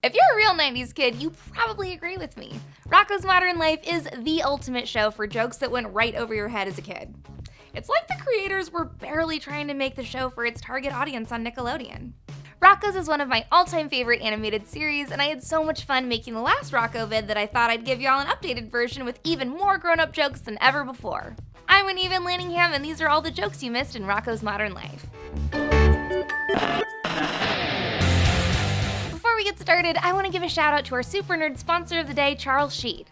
If you're a real 90s kid, you probably agree with me. Rocko's Modern Life is the ultimate show for jokes that went right over your head as a kid. It's like the creators were barely trying to make the show for its target audience on Nickelodeon. Rocko's is one of my all-time favorite animated series, and I had so much fun making the last Rocko vid that I thought I'd give y'all an updated version with even more grown-up jokes than ever before. I'm Whitney Van Laningham, and these are all the jokes you missed in Rocko's Modern Life. Before we get started, I want to give a shout out to our super nerd sponsor of the day, Charles Sheed.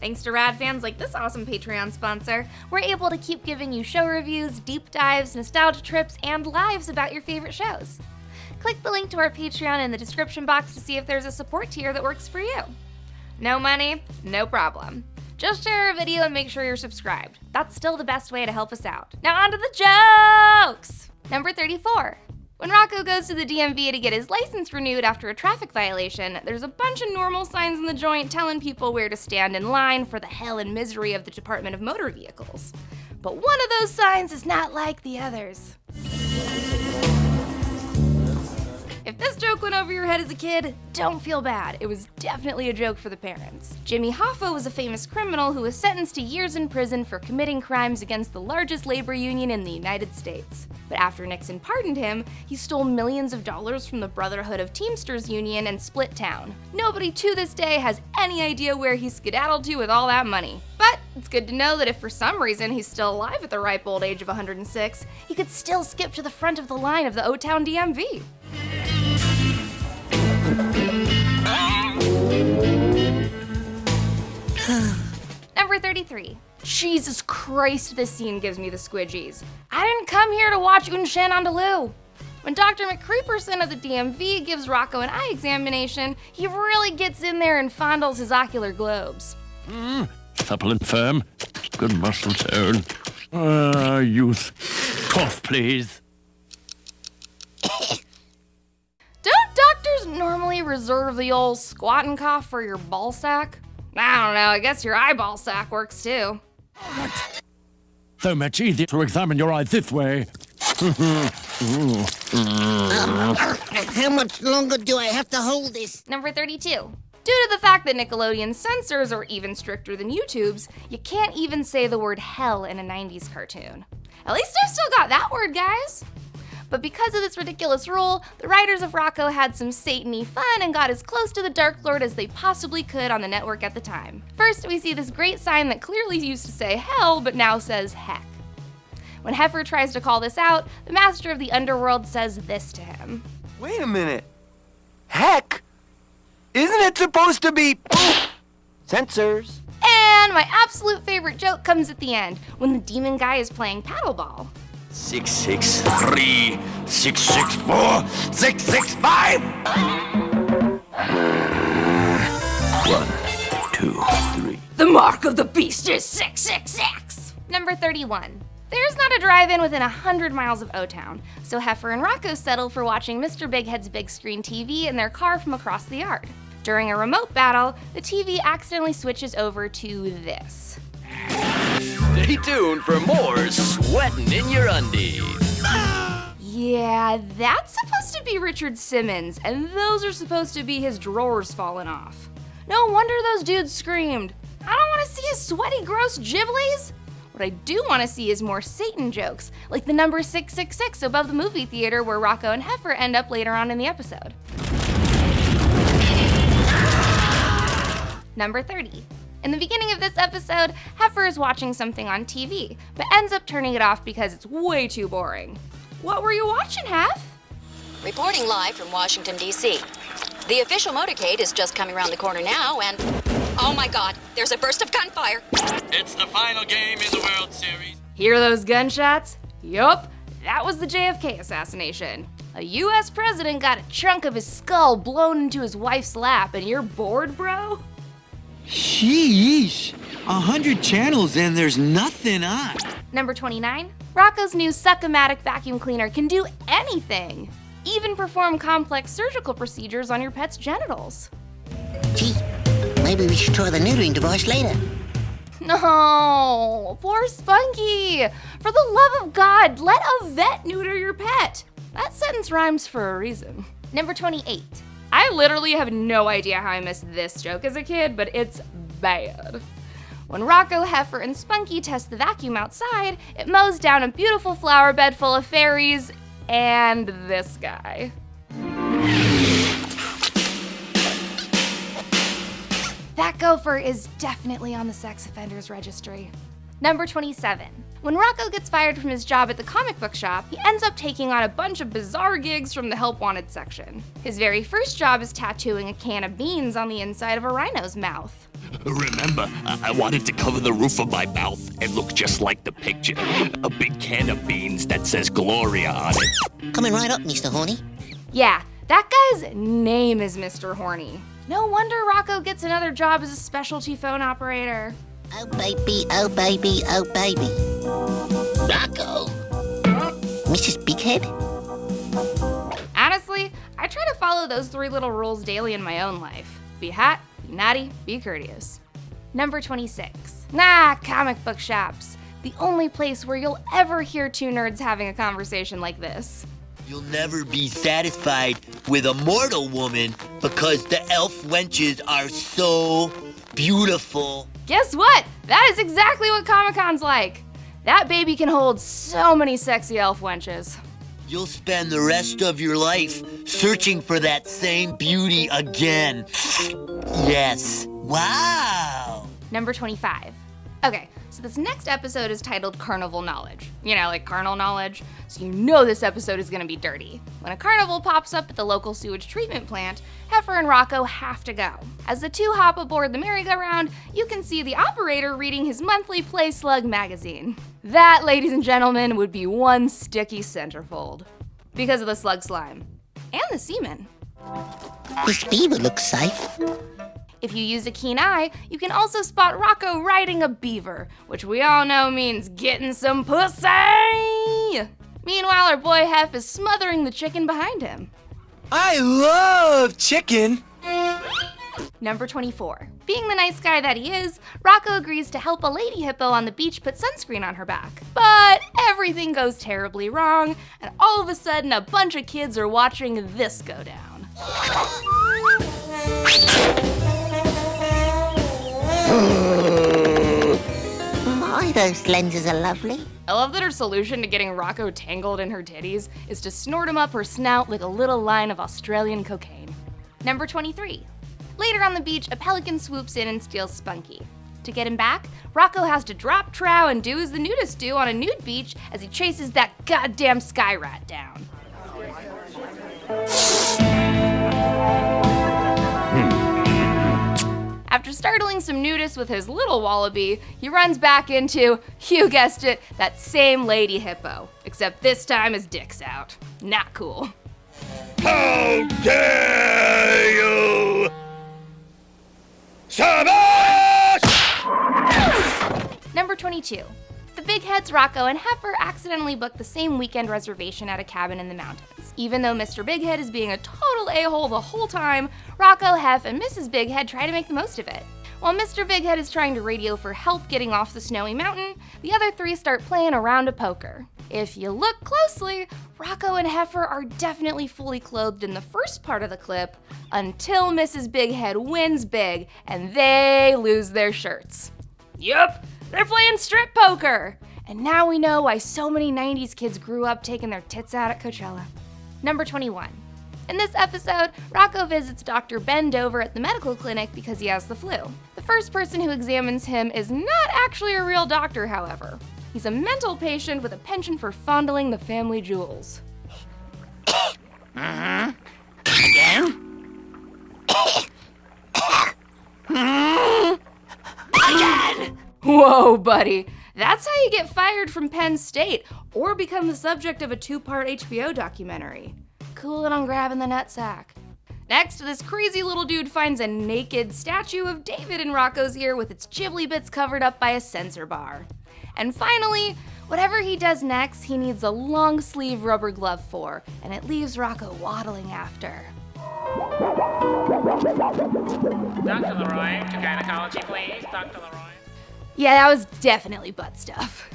Thanks to rad fans like this awesome Patreon sponsor, we're able to keep giving you show reviews, deep dives, nostalgia trips, and lives about your favorite shows. Click the link to our Patreon in the description box to see if there's a support tier that works for you. No money, no problem. Just share a video and make sure you're subscribed. That's still the best way to help us out. Now on to the jokes! Number 34. When Rocko goes to the DMV to get his license renewed after a traffic violation, there's a bunch of normal signs in the joint telling people where to stand in line for the hell and misery of the Department of Motor Vehicles. But one of those signs is not like the others. If this joke went over your head as a kid, don't feel bad. It was definitely a joke for the parents. Jimmy Hoffa was a famous criminal who was sentenced to years in prison for committing crimes against the largest labor union in the United States. But after Nixon pardoned him, he stole millions of dollars from the Brotherhood of Teamsters Union and split town. Nobody to this day has any idea where he skedaddled to with all that money. But it's good to know that if for some reason he's still alive at the ripe old age of 106, he could still skip to the front of the line of the O-Town DMV. Number 33. Jesus Christ, this scene gives me the squidgies. I didn't come here to watch Unshen Andaloo. When Dr. McCreeperson of the DMV gives Rocko an eye examination, he really gets in there and fondles his ocular globes. Supple and firm. Good muscle tone. Youth. Cough, please. Don't doctors normally reserve the old squat and cough for your ball sack? I don't know, I guess your eyeball sack works too. So much easier to examine your eyes this way. How much longer do I have to hold this? Number 32. Due to the fact that Nickelodeon's censors are even stricter than YouTube's, you can't even say the word hell in a 90s cartoon. At least I've still got that word, guys. But because of this ridiculous rule, the writers of Rocko had some Satan-y fun and got as close to the Dark Lord as they possibly could on the network at the time. First, we see this great sign that clearly used to say hell, but now says heck. When Heifer tries to call this out, the master of the underworld says this to him. Wait a minute. Heck? Isn't it supposed to be censors? And my absolute favorite joke comes at the end, when the demon guy is playing paddleball. 663, 664, 665. 1, 2, 3. The mark of the beast is 666! Number 31. There's not a drive-in within 100 miles of O-Town, so Heifer and Rocko settle for watching Mr. Big Head's big screen TV in their car from across the yard. During a remote battle, the TV accidentally switches over to this. Stay tuned for more sweating in your undies. Yeah, that's supposed to be Richard Simmons, and those are supposed to be his drawers falling off. No wonder those dudes screamed. I don't want to see his sweaty, gross giblies. What I do want to see is more Satan jokes, like the number 666 above the movie theater where Rocko and Heifer end up later on in the episode. Number 30. In the beginning of this episode, Heifer is watching something on TV, but ends up turning it off because it's way too boring. What were you watching, Hef? Reporting live from Washington, D.C. The official motorcade is just coming around the corner now, and oh my God, there's a burst of gunfire. It's the final game in the World Series. Hear those gunshots? Yup, that was the JFK assassination. A US president got a chunk of his skull blown into his wife's lap, and you're bored, bro? Sheesh, 100 channels and there's nothing on. Number 29, Rocko's new Suck-O-Matic vacuum cleaner can do anything. Even perform complex surgical procedures on your pet's genitals. Gee, maybe we should try the neutering device later. No, poor Spunky. For the love of God, let a vet neuter your pet. That sentence rhymes for a reason. Number 28. I I literally have no idea how I missed this joke as a kid, but it's bad. When Rocko, Heifer, and Spunky test the vacuum outside, it mows down a beautiful flower bed full of fairies and this guy. That gopher is definitely on the sex offenders registry. Number 27. When Rocko gets fired from his job at the comic book shop, he ends up taking on a bunch of bizarre gigs from the Help Wanted section. His very first job is tattooing a can of beans on the inside of a rhino's mouth. Remember, I wanted to cover the roof of my mouth and look just like the picture. A big can of beans that says Gloria on it. Coming right up, Mr. Horny. Yeah, that guy's name is Mr. Horny. No wonder Rocko gets another job as a specialty phone operator. Oh, baby, oh, baby, oh, baby. Rocko? Mrs. Bighead? Honestly, I try to follow those 3 little rules daily in my own life. Be hot, be naughty, be courteous. Number 26. Comic book shops. The only place where you'll ever hear 2 nerds having a conversation like this. You'll never be satisfied with a mortal woman because the elf wenches are so beautiful. Guess what? That is exactly what Comic-Con's like. That baby can hold so many sexy elf wenches. You'll spend the rest of your life searching for that same beauty again. Yes. Wow. Number 25. Okay, so this next episode is titled Carnival Knowledge. You know, like carnal knowledge. So you know this episode is gonna be dirty. When a carnival pops up at the local sewage treatment plant, Heifer and Rocko have to go. As the 2 hop aboard the merry-go-round, you can see the operator reading his monthly Play Slug magazine. That, ladies and gentlemen, would be one sticky centerfold. Because of the slug slime. And the semen. This beaver looks safe. If you use a keen eye, you can also spot Rocko riding a beaver, which we all know means getting some pussy! Meanwhile, our boy Hef is smothering the chicken behind him. I love chicken. Number 24. Being the nice guy that he is, Rocko agrees to help a lady hippo on the beach put sunscreen on her back. But everything goes terribly wrong, and all of a sudden a bunch of kids are watching this go down. My, those lenses are lovely. I love that her solution to getting Rocko tangled in her titties is to snort him up her snout like a little line of Australian cocaine. Number 23. Later on the beach, a pelican swoops in and steals Spunky. To get him back, Rocko has to drop trow and do as the nudists do on a nude beach as he chases that goddamn sky rat down. After startling some nudists with his little wallaby, he runs back into, you guessed it, that same lady hippo. Except this time his dick's out. Not cool. How dare you! Savage! Number 22. The big heads Rocko and Heifer accidentally booked the same weekend reservation at a cabin in the mountains. Even though Mr. Bighead is being a total a-hole the whole time, Rocko, Hef, and Mrs. Bighead try to make the most of it. While Mr. Bighead is trying to radio for help getting off the snowy mountain, the other 3 start playing a round of poker. If you look closely, Rocko and Heifer are definitely fully clothed in the first part of the clip until Mrs. Bighead wins big and they lose their shirts. Yup, they're playing strip poker! And now we know why so many 90s kids grew up taking their tits out at Coachella. Number 21. In this episode, Rocko visits Dr. Ben Dover at the medical clinic because he has the flu. The first person who examines him is not actually a real doctor, however. He's a mental patient with a penchant for fondling the family jewels. Again? Whoa, buddy. That's how you get fired from Penn State or become the subject of a 2-part HBO documentary. Coolin' on grabbing the nutsack. Next, this crazy little dude finds a naked statue of David in Rocko's ear with its Ghibli bits covered up by a sensor bar. And finally, whatever he does next, he needs a long sleeve rubber glove for, and it leaves Rocko waddling after. Dr. Leroy, to gynecology, please. Dr. Leroy. Yeah, that was definitely butt stuff.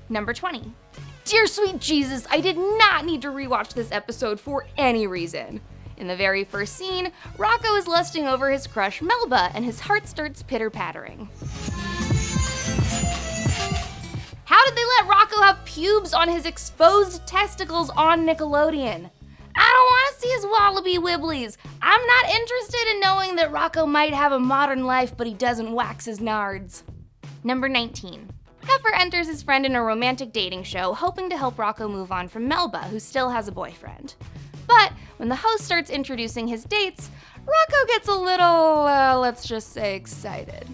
Number 20. Dear sweet Jesus, I did not need to rewatch this episode for any reason. In the very first scene, Rocko is lusting over his crush Melba, and his heart starts pitter-pattering. How did they let Rocko have pubes on his exposed testicles on Nickelodeon? I don't want to see his wallaby wibblies. I'm not interested in knowing that Rocko might have a modern life, but he doesn't wax his nards. Number 19. Heifer enters his friend in a romantic dating show, hoping to help Rocko move on from Melba, who still has a boyfriend. But when the host starts introducing his dates, Rocko gets a little, let's just say, excited.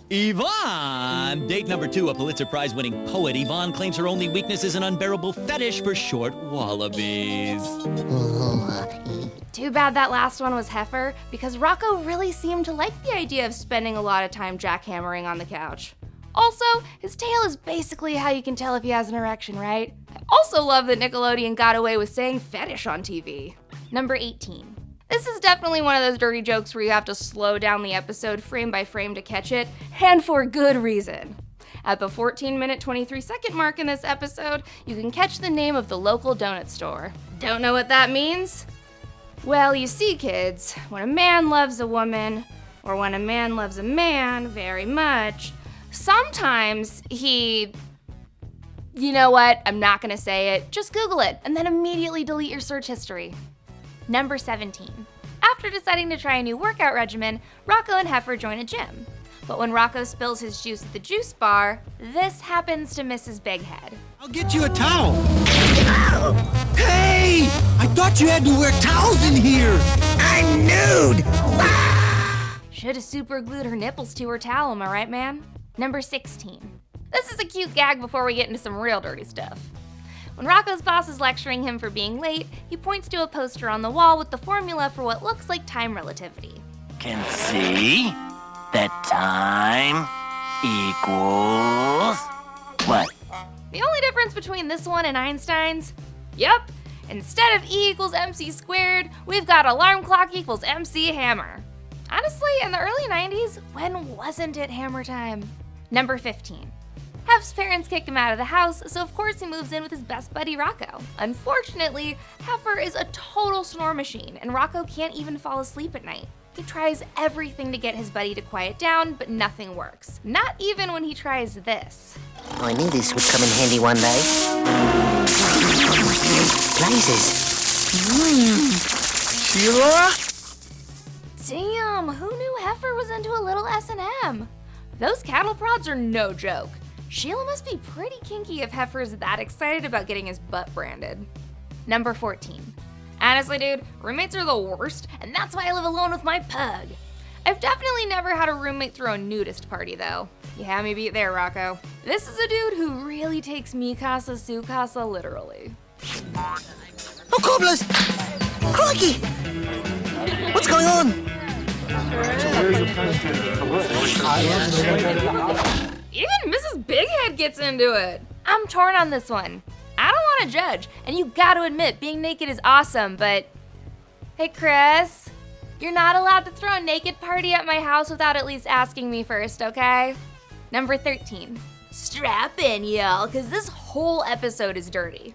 Yvonne! Date number 2, a Pulitzer Prize-winning poet. Yvonne claims her only weakness is an unbearable fetish for short wallabies. Too bad that last one was Heifer, because Rocko really seemed to like the idea of spending a lot of time jackhammering on the couch. Also, his tail is basically how you can tell if he has an erection, right? I also love that Nickelodeon got away with saying fetish on TV. Number 18. This is definitely one of those dirty jokes where you have to slow down the episode frame by frame to catch it, and for good reason. At the 14-minute 23-second mark in this episode, you can catch the name of the local donut store. Don't know what that means? Well, you see, kids, when a man loves a woman, or when a man loves a man very much, sometimes he... You know what? I'm not gonna say it. Just Google it, and then immediately delete your search history. Number 17. After deciding to try a new workout regimen, Rocko and Heifer join a gym. But when Rocko spills his juice at the juice bar, this happens to Mrs. Bighead. I'll get you a towel. Hey! I thought you had to wear towels in here. I'm nude. Should've super glued her nipples to her towel, am I right, man? Number 16. This is a cute gag before we get into some real dirty stuff. When Rocko's boss is lecturing him for being late, he points to a poster on the wall with the formula for what looks like time relativity. Can see that time equals what? The only difference between this one and Einstein's? Yep, instead of E equals MC squared, we've got alarm clock equals MC hammer. Honestly, in the early 90s, when wasn't it hammer time? Number 15. Hef's parents kicked him out of the house, so of course he moves in with his best buddy Rocko. Unfortunately, Heifer is a total snore machine, and Rocko can't even fall asleep at night. He tries everything to get his buddy to quiet down, but nothing works. Not even when he tries this. Oh, I knew this would come in handy one day. Blazes. Sheila? Damn, who knew Heifer was into a little S&M? Those cattle prods are no joke. Sheila must be pretty kinky if Heifer's that excited about getting his butt branded. Number 14. Honestly, dude, roommates are the worst, and that's why I live alone with my pug. I've definitely never had a roommate throw a nudist party, though. You had me beat there, Rocko. This is a dude who really takes mi casa, su casa literally. Oh, cobblers! Crikey! What's going on? Even Mrs. Bighead gets into it. I'm torn on this one. I don't want to judge, and you gotta admit, being naked is awesome, but... Hey, Chris, you're not allowed to throw a naked party at my house without at least asking me first, okay? Number 13. Strap in, y'all, because this whole episode is dirty.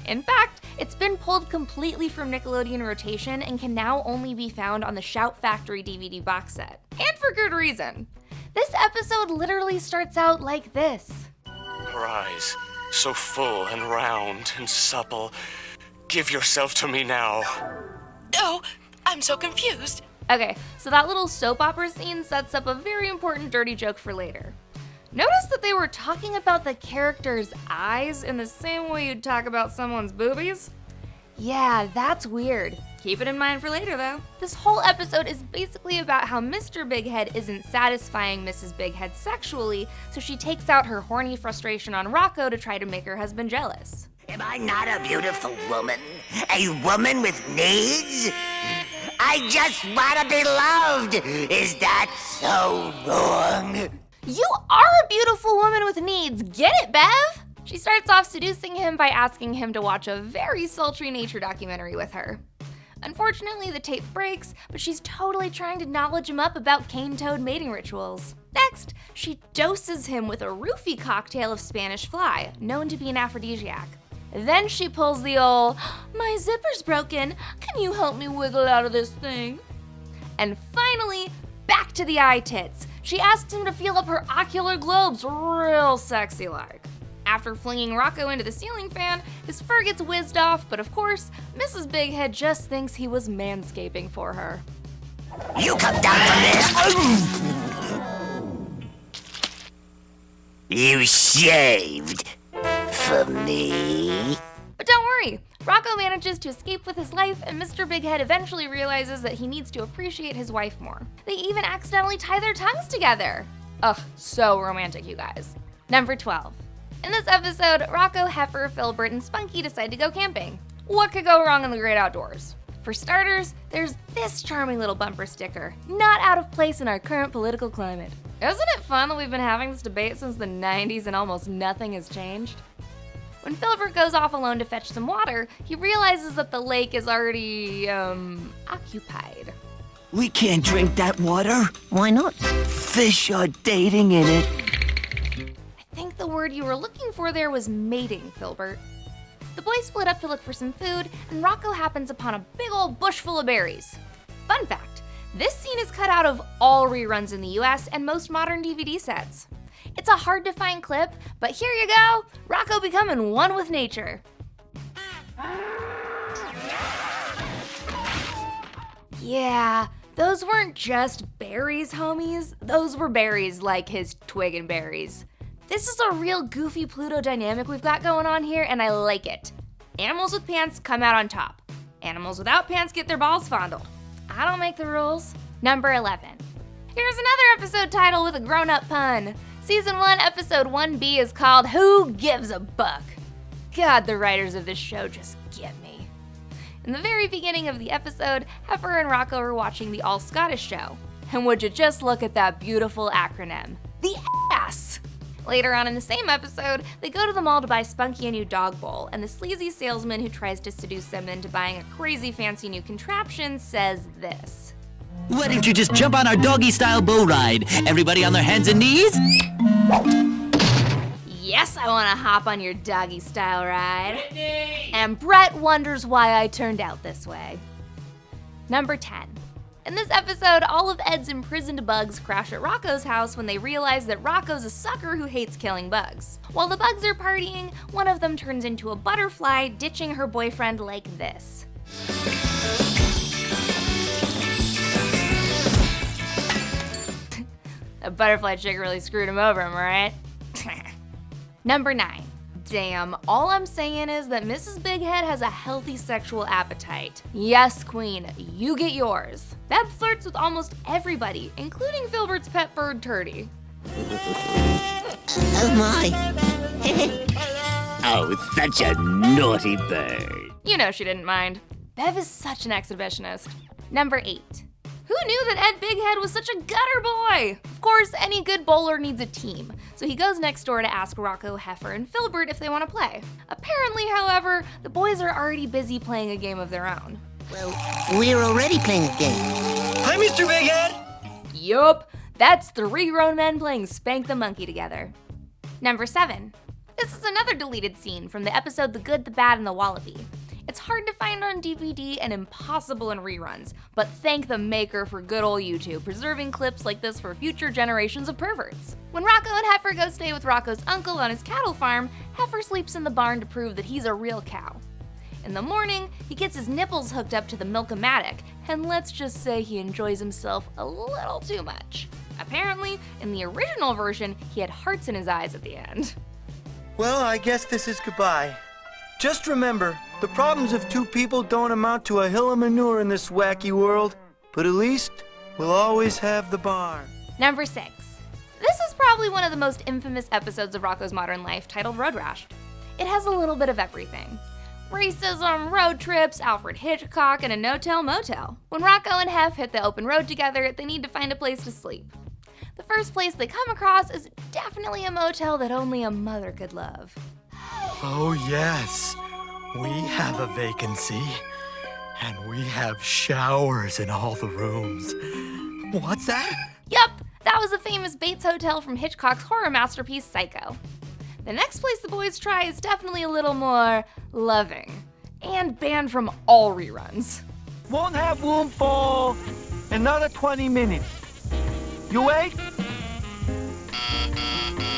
In fact, it's been pulled completely from Nickelodeon rotation and can now only be found on the Shout Factory DVD box set. And for good reason. This episode literally starts out like this. Her eyes, so full and round and supple. Give yourself to me now. No, I'm so confused. Okay, so that little soap opera scene sets up a very important dirty joke for later. Notice that they were talking about the character's eyes in the same way you'd talk about someone's boobies? Yeah, that's weird. Keep it in mind for later, though. This whole episode is basically about how Mr. Bighead isn't satisfying Mrs. Bighead sexually, so she takes out her horny frustration on Rocko to try to make her husband jealous. Am I not a beautiful woman? A woman with needs? I just want to be loved. Is that so wrong? You are a beautiful woman with needs. Get it, Bev? She starts off seducing him by asking him to watch a very sultry nature documentary with her. Unfortunately, the tape breaks, but she's totally trying to knowledge him up about cane-toad mating rituals. Next, she doses him with a roofie cocktail of Spanish fly, known to be an aphrodisiac. Then she pulls the old, "My zipper's broken, can you help me wiggle out of this thing?" And finally, back to the eye tits. She asks him to feel up her ocular globes real sexy-like. After flinging Rocko into the ceiling fan, his fur gets whizzed off, but of course, Mrs. Big Head just thinks he was manscaping for her. You come down from this. You shaved for me. But don't worry, Rocko manages to escape with his life, and Mr. Big Head eventually realizes that he needs to appreciate his wife more. They even accidentally tie their tongues together. Ugh, so romantic, you guys. Number 12. In this episode, Rocko, Heifer, Filbert, and Spunky decide to go camping. What could go wrong in the great outdoors? For starters, there's this charming little bumper sticker, not out of place in our current political climate. Isn't it fun that we've been having this debate since the 90s and almost nothing has changed? When Filbert goes off alone to fetch some water, he realizes that the lake is already, occupied. We can't drink that water. Why not? Fish are dating in it. I think the word you were looking for there was mating, Filbert. The boys split up to look for some food, and Rocko happens upon a big old bush full of berries. Fun fact, this scene is cut out of all reruns in the US and most modern DVD sets. It's a hard to find clip, but here you go, Rocko becoming one with nature. Yeah, those weren't just berries, homies. Those were berries like his twig and berries. This is a real goofy Pluto dynamic we've got going on here, and I like it. Animals with pants come out on top. Animals without pants get their balls fondled. I don't make the rules. Number 11. Here's another episode title with a grown-up pun. Season 1, Episode 1B is called Who Gives a Buck? God, the writers of this show just get me. In the very beginning of the episode, Heifer and Rocko are watching the All-Scottish show. And would you just look at that beautiful acronym, the ASS! Later on in the same episode, they go to the mall to buy Spunky a new dog bowl, and the sleazy salesman who tries to seduce them into buying a crazy fancy new contraption says this. Why don't you just jump on our doggy-style bow ride? Everybody on their hands and knees? Yes, I want to hop on your doggy-style ride. Whitney! And Brett wonders why I turned out this way. Number 10. In this episode, all of Ed's imprisoned bugs crash at Rocko's house when they realize that Rocko's a sucker who hates killing bugs. While the bugs are partying, one of them turns into a butterfly, ditching her boyfriend like this. That butterfly chick really screwed him over, am I right? Number 9. Damn, all I'm saying is that Mrs. Big Head has a healthy sexual appetite. Yes, queen, you get yours. Beb flirts with almost everybody, including Filbert's pet bird, Turdy. Oh my. Oh, such a naughty bird. You know she didn't mind. Bev is such an exhibitionist. Number 8. Who knew that Ed Big Head was such a gutter boy? Of course, any good bowler needs a team, so he goes next door to ask Rocko, Heifer, and Filbert if they want to play. Apparently, however, the boys are already busy playing a game of their own. Well, we're already playing a game. Hi, Mr. Big Head. Yup, that's 3 grown men playing Spank the Monkey together. Number 7. This is another deleted scene from the episode The Good, the Bad, and the Wallaby. It's hard to find on DVD and impossible in reruns, but thank the maker for good old YouTube preserving clips like this for future generations of perverts. When Rocko and Heifer go stay with Rocko's uncle on his cattle farm, Heifer sleeps in the barn to prove that he's a real cow. In the morning, he gets his nipples hooked up to the milk-o-matic, and let's just say he enjoys himself a little too much. Apparently, in the original version, he had hearts in his eyes at the end. Well, I guess this is goodbye. Just remember, the problems of 2 people don't amount to a hill of manure in this wacky world, but at least we'll always have the barn. Number 6. This is probably one of the most infamous episodes of Rocko's Modern Life, titled Road Rash. It has a little bit of everything. Racism, road trips, Alfred Hitchcock, and a no-tell motel. When Rocko and Hef hit the open road together, they need to find a place to sleep. The first place they come across is definitely a motel that only a mother could love. Oh yes, we have a vacancy, and we have showers in all the rooms. What's that? Yup, that was the famous Bates Hotel from Hitchcock's horror masterpiece, Psycho. The next place the boys try is definitely a little more loving and banned from all reruns. Won't have room for another 20 minutes. You wait?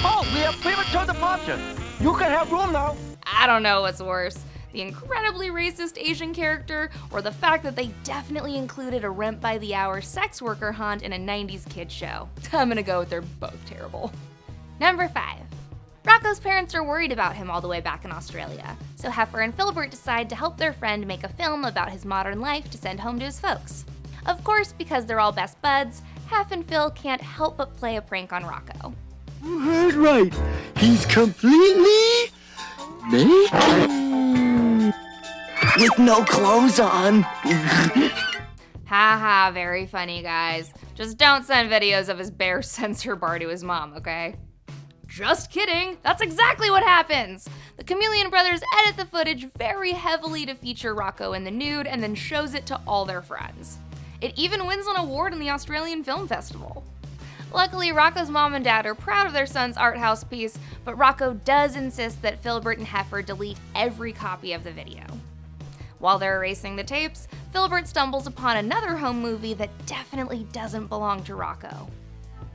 Oh, we have premature departure. You can have room now. I don't know what's worse, the incredibly racist Asian character or the fact that they definitely included a rent-by-the-hour sex worker haunt in a 90s kid show. I'm gonna go with they're both terrible. Number 5. Rocko's parents are worried about him all the way back in Australia, so Heifer and Filbert decide to help their friend make a film about his modern life to send home to his folks. Of course, because they're all best buds, Hef and Phil can't help but play a prank on Rocko. You heard right. He's completely naked. With no clothes on. Haha, very funny, guys. Just don't send videos of his bare censor bar to his mom, okay? Just kidding, that's exactly what happens! The Chameleon brothers edit the footage very heavily to feature Rocko in the nude and then shows it to all their friends. It even wins an award in the Australian Film Festival. Luckily, Rocko's mom and dad are proud of their son's art house piece, but Rocko does insist that Filbert and Heifer delete every copy of the video. While they're erasing the tapes, Filbert stumbles upon another home movie that definitely doesn't belong to Rocko.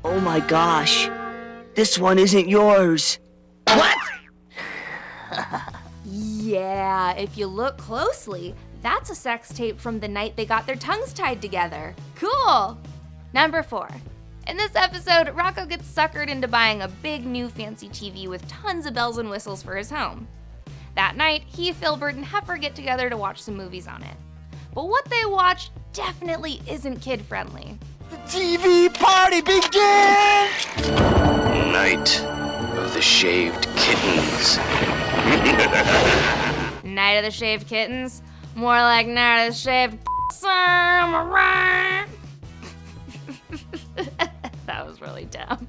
Oh my gosh. This one isn't yours. What? Yeah, if you look closely, that's a sex tape from the night they got their tongues tied together. Cool! Number 4. In this episode, Rocko gets suckered into buying a big new fancy TV with tons of bells and whistles for his home. That night, he, Filbert, and Heifer get together to watch some movies on it. But what they watch definitely isn't kid-friendly. The TV party begins! Night of the Shaved Kittens. Night of the Shaved Kittens? More like Night of the Shaved Samurai. That was really dumb.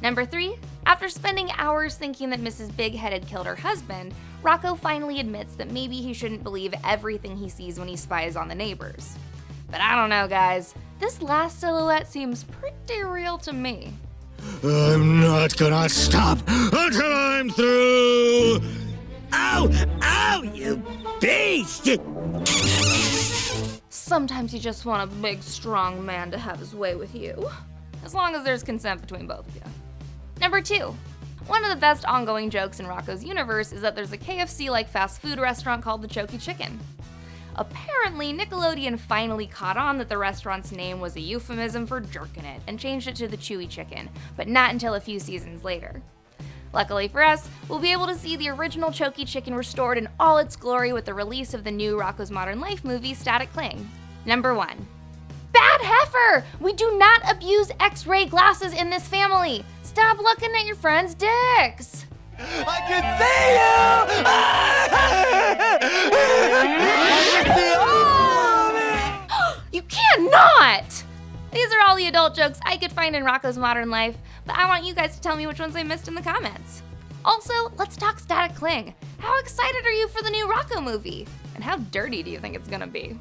Number 3, after spending hours thinking that Mrs. Big-Headed killed her husband, Rocko finally admits that maybe he shouldn't believe everything he sees when he spies on the neighbors. But I don't know, guys. This last silhouette seems pretty real to me. I'm not gonna stop until I'm through! Ow! Ow, you beast! Sometimes you just want a big, strong man to have his way with you. As long as there's consent between both of you. Number 2. One of the best ongoing jokes in Rocko's universe is that there's a KFC-like fast food restaurant called the Chokey Chicken. Apparently, Nickelodeon finally caught on that the restaurant's name was a euphemism for jerkin' it and changed it to the Chewy Chicken, but not until a few seasons later. Luckily for us, we'll be able to see the original Chokey Chicken restored in all its glory with the release of the new Rocko's Modern Life movie, Static Cling. Number 1. Bad Heifer! We do not abuse X-ray glasses in this family! Stop looking at your friends' dicks! I can see you! I can see all of it! You cannot! These are all the adult jokes I could find in Rocko's Modern Life, but I want you guys to tell me which ones I missed in the comments. Also, let's talk Static Cling. How excited are you for the new Rocko movie? And how dirty do you think it's gonna be?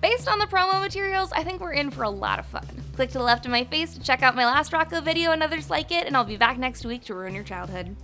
Based on the promo materials, I think we're in for a lot of fun. Click to the left of my face to check out my last Rocko video and others like it, and I'll be back next week to ruin your childhood.